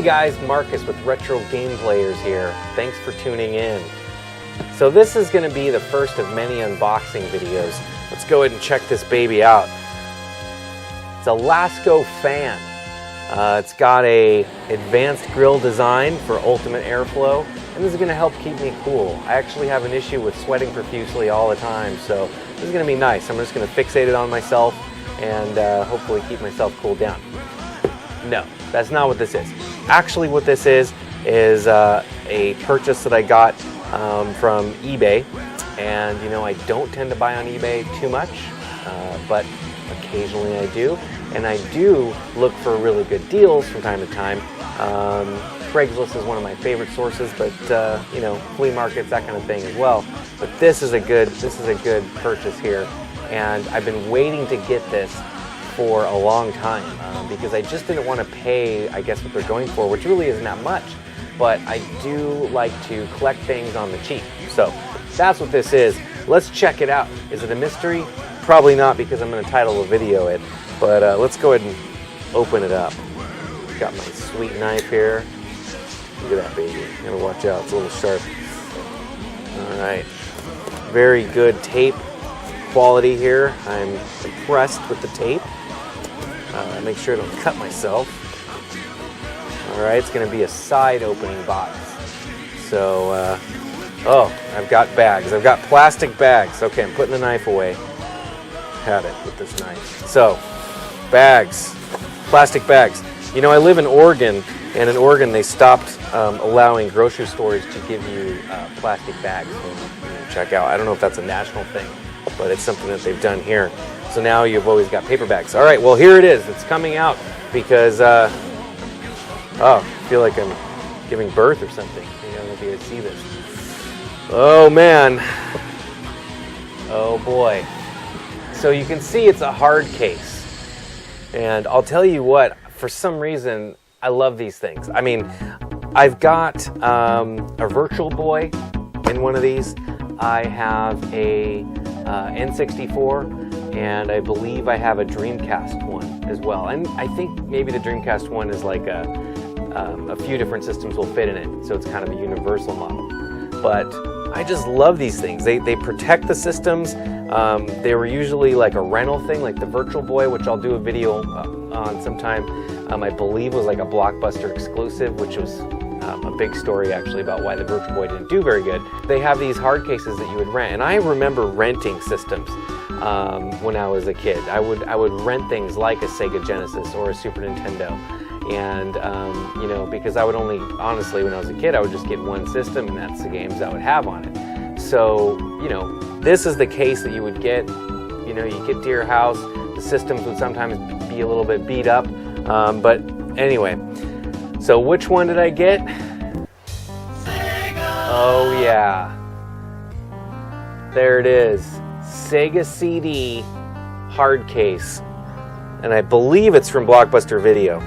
Hey guys, Marcus with Retro Game Players here. Thanks for tuning in. So this is going to be the first of many unboxing videos. Let's go ahead and check this baby out. It's a Lasco fan. It's got a advanced grill design for ultimate airflow, and this is going to help keep me cool. I actually have an issue with sweating profusely all the time, so this is going to be nice. I'm just going to fixate it on myself and hopefully keep myself cooled down. No, that's not what this is. Actually, what this is a purchase that I got from eBay, and you know, I don't tend to buy on eBay too much, but occasionally I do, and I do look for really good deals from time to time. Craigslist is one of my favorite sources, but you know, flea markets, that kind of thing as well. But this is a good purchase here, and I've been waiting to get this for a long time because I just didn't want to pay, I guess, what they're going for, which really isn't that much. But I do like to collect things on the cheap. So that's what this is. Let's check it out. Is it a mystery? Probably not, because I'm going to title a video it. But let's go ahead and open it up. Got my sweet knife here. Look at that baby. You gotta watch out, it's a little sharp. Alright. Very good tape quality here. I'm impressed with the tape. Make sure I don't cut myself. Alright, it's going to be a side opening box. So, oh, I've got bags. I've got plastic bags. Okay, I'm putting the knife away. Had it with this knife. So, bags. Plastic bags. You know, I live in Oregon, and in Oregon they stopped allowing grocery stores to give you plastic bags to check out. I don't know if that's a national thing, but it's something that they've done here. So now you've always got paper bags. All right, well, here it is. It's coming out because, oh, I feel like I'm giving birth or something. You know, if you guys see this. Oh, man. Oh, boy. So you can see it's a hard case. And I'll tell you what, for some reason, I love these things. I mean, I've got a Virtual Boy in one of these. I have a N64. And I believe I have a Dreamcast one as well. And I think maybe the Dreamcast one is like a few different systems will fit in it, so it's kind of a universal model. But I just love these things. They protect the systems. They were usually like a rental thing, like the Virtual Boy, which I'll do a video on sometime. I believe was like a Blockbuster exclusive, which was a big story actually about why the Virtual Boy didn't do very good. They have these hard cases that you would rent, and I remember renting systems. When I was a kid, I would rent things like a Sega Genesis or a Super Nintendo, and you know, because I would only, honestly, when I was a kid, I would just get one system, and that's the games I would have on it. So you know, this is the case that you would get. You know, you get to your house, the systems would sometimes be a little bit beat up, but anyway. So which one did I get? Sega. Oh yeah, there it is. Sega CD hard case, and I believe it's from Blockbuster Video.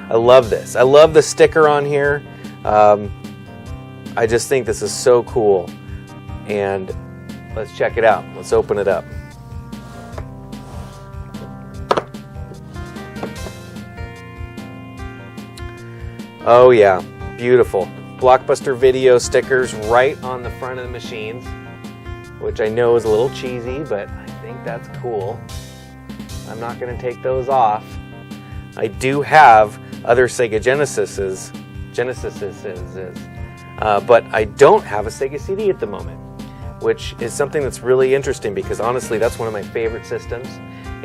I love this. I love the sticker on here. I just think this is so cool, and let's check it out. Let's open it up. Oh yeah, beautiful. Blockbuster Video stickers right on the front of the machines, which I know is a little cheesy, but I think that's cool. I'm not going to take those off. I do have other Sega Genesises, but I don't have a Sega CD at the moment, which is something that's really interesting because honestly, that's one of my favorite systems,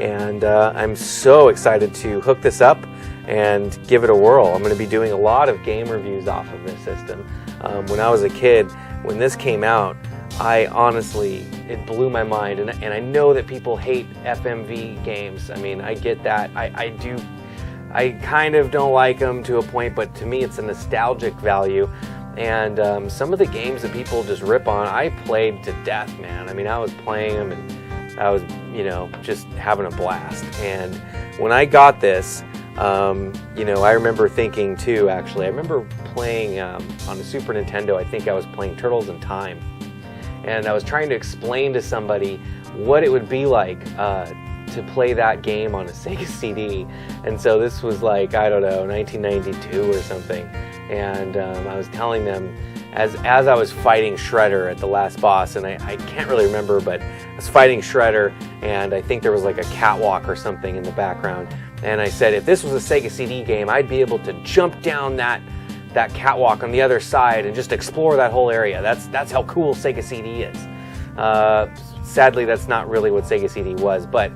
and I'm so excited to hook this up and give it a whirl. I'm going to be doing a lot of game reviews off of this system. When I was a kid, when this came out, I honestly, it blew my mind, and I know that people hate FMV games. I mean, I get that. I kind of don't like them to a point, but to me it's a nostalgic value. And some of the games that people just rip on, I played to death, man. I mean, I was playing them, and I was, you know, just having a blast. And when I got this, you know, I remember thinking too, actually, I remember playing on the Super Nintendo, I think I was playing Turtles in Time. And I was trying to explain to somebody what it would be like to play that game on a Sega CD. And so this was like, I don't know, 1992 or something. And I was telling them, as I was fighting Shredder at the last boss, and I can't really remember, but I was fighting Shredder, and I think there was like a catwalk or something in the background. And I said, if this was a Sega CD game, I'd be able to jump down that catwalk on the other side and just explore that whole area. That's how cool Sega CD is. Sadly, that's not really what Sega CD was, but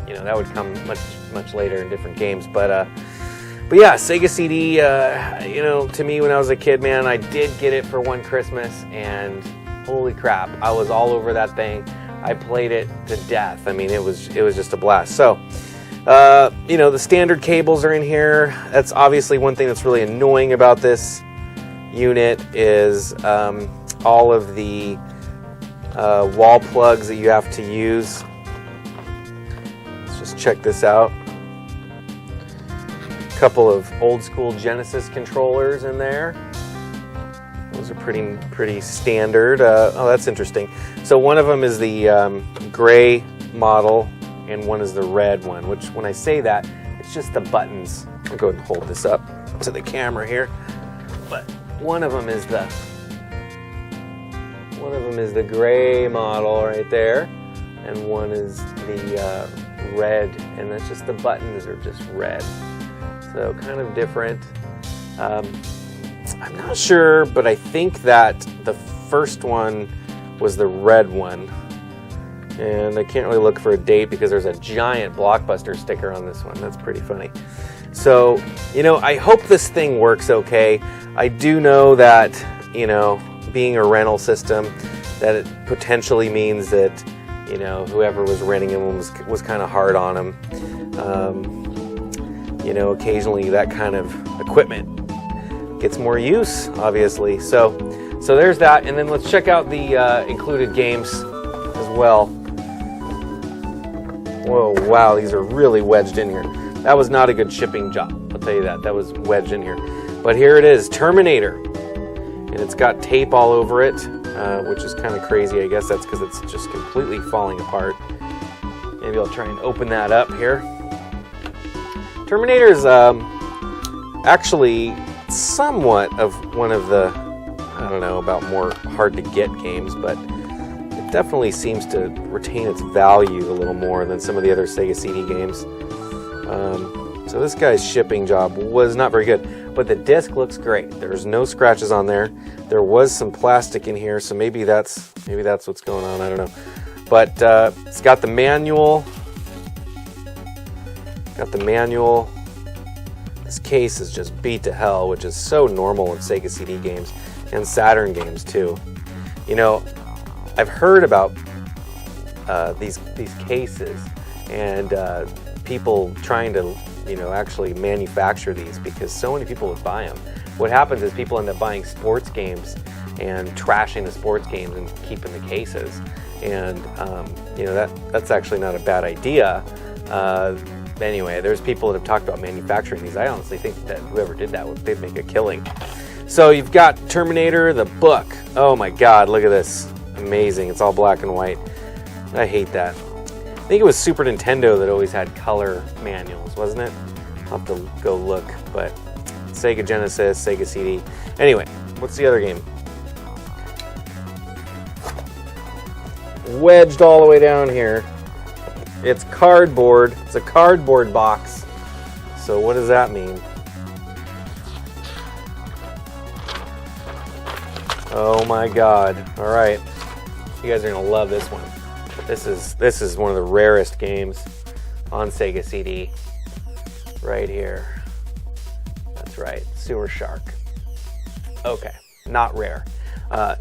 you know, that would come much later in different games. But yeah, Sega CD, you know, to me when I was a kid, man, I did get it for one Christmas, and holy crap, I was all over that thing. I played it to death. I mean, it was just a blast. So, you know, the standard cables are in here. That's obviously one thing that's really annoying about this unit is all of the wall plugs that you have to use. Let's just check this out. Couple of old school Genesis controllers in there. Those are pretty standard. Oh, that's interesting. So one of them is the gray model and one is the red one, which when I say that, it's just the buttons. I'll go ahead and hold this up to the camera here. But one of them is the gray model right there, and one is the red, and that's just the buttons are just red. So kind of different. I'm not sure, but I think that the first one was the red one. And I can't really look for a date because there's a giant Blockbuster sticker on this one. That's pretty funny. So, you know, I hope this thing works okay. I do know that, you know, being a rental system, that it potentially means that, you know, whoever was renting them was kind of hard on them. You know, occasionally that kind of equipment gets more use, obviously. So there's that, and then let's check out the included games as well. Whoa, wow, these are really wedged in here. That was not a good shipping job, I'll tell you that. That was wedged in here. But here it is, Terminator. And it's got tape all over it, which is kind of crazy. I guess that's because it's just completely falling apart. Maybe I'll try and open that up here. Terminator is actually somewhat of one of the, I don't know about more hard to get games, but it definitely seems to retain its value a little more than some of the other Sega CD games. So this guy's shipping job was not very good, but the disc looks great. There's no scratches on there. There was some plastic in here, so maybe that's what's going on. I don't know. But it's got the manual. This case is just beat to hell, which is so normal in Sega CD games and Saturn games too. You know, I've heard about these cases and people trying to, you know, actually manufacture these because so many people would buy them. What happens is people end up buying sports games and trashing the sports games and keeping the cases. And you know, that's actually not a bad idea. Anyway, there's people that have talked about manufacturing these. I honestly think that whoever did that, they'd make a killing. So you've got Terminator, the book. Oh my God, look at this. Amazing. It's all black and white. I hate that. I think it was Super Nintendo that always had color manuals, wasn't it? I'll have to go look, but Sega Genesis, Sega CD. Anyway, what's the other game? Wedged all the way down here. It's cardboard. It's a cardboard box. So what does that mean? Oh my God. All right. You guys are going to love this one. This is one of the rarest games on Sega CD. Right here. That's right. Sewer Shark. Okay. Not rare.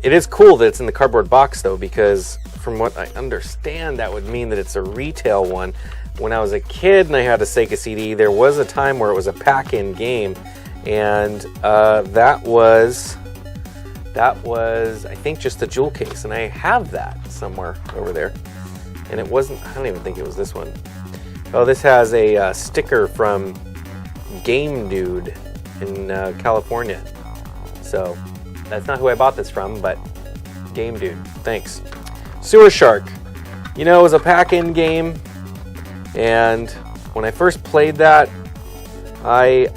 It is cool that it's in the cardboard box though, because from what I understand, that would mean that it's a retail one. When I was a kid and I had a Sega CD, there was a time where it was a pack-in game, and that was I think just the jewel case, and I have that somewhere over there. And it wasn't, I don't even think it was this one. Oh, this has a sticker from Game Dude in California. So that's not who I bought this from, but Game Dude, thanks. Sewer Shark. You know, it was a pack-in game. And when I first played that, I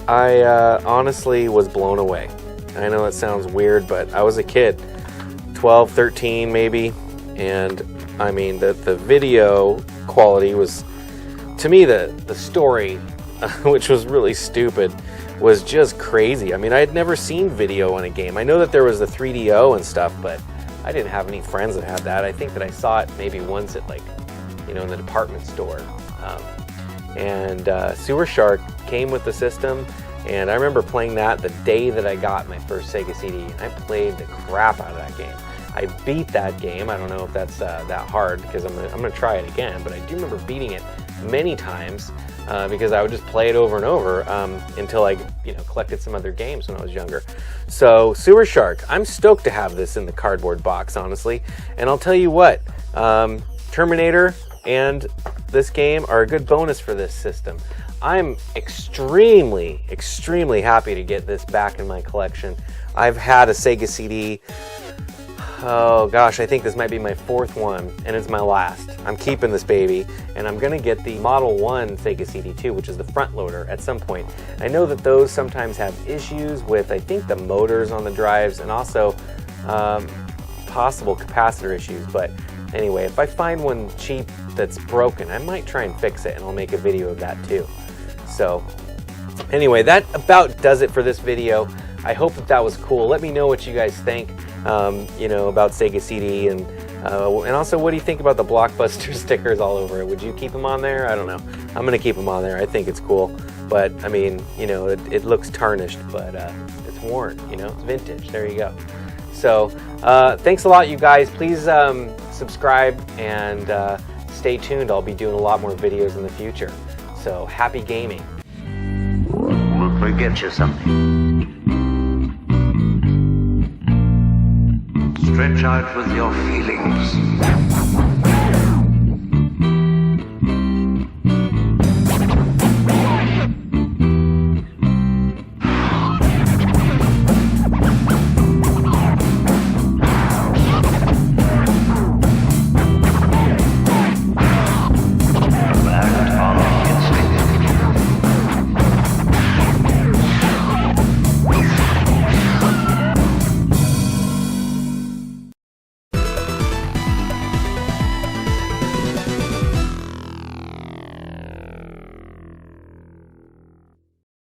honestly was blown away. I know that sounds weird, but I was a kid, 12, 13 maybe, and I mean the video quality was, to me, the story, which was really stupid, was just crazy. I mean, I had never seen video in a game. I know that there was the 3DO and stuff, but I didn't have any friends that had that. I think that I saw it maybe once at, like, you know, in the department store. Sewer Shark came with the system, and I remember playing that the day that I got my first Sega CD, and I played the crap out of that game. I beat that game. I don't know if that's that hard, because I'm gonna try it again, but I do remember beating it many times because I would just play it over and over until I, you know, collected some other games when I was younger. So Sewer Shark, I'm stoked to have this in the cardboard box, honestly. And I'll tell you what, Terminator and this game are a good bonus for this system. I'm extremely, extremely happy to get this back in my collection. I've had a Sega CD, oh gosh, I think this might be my 4th one, and it's my last. I'm keeping this baby, and I'm gonna get the Model 1 Sega CD too, which is the front loader, at some point. I know that those sometimes have issues with, I think, the motors on the drives, and also possible capacitor issues, but anyway, if I find one cheap that's broken, I might try and fix it, and I'll make a video of that too. So anyway, that about does it for this video. I hope that was cool. Let me know what you guys think, you know, about Sega CD, and also, what do you think about the Blockbuster stickers all over it? Would you keep them on there? I don't know. I'm gonna keep them on there. I think it's cool, but I mean, you know, it looks tarnished, but it's worn. You know, it's vintage. There you go. So thanks a lot, you guys. Please subscribe and stay tuned. I'll be doing a lot more videos in the future. So happy gaming. We'll forget you something. Stretch out with your feelings.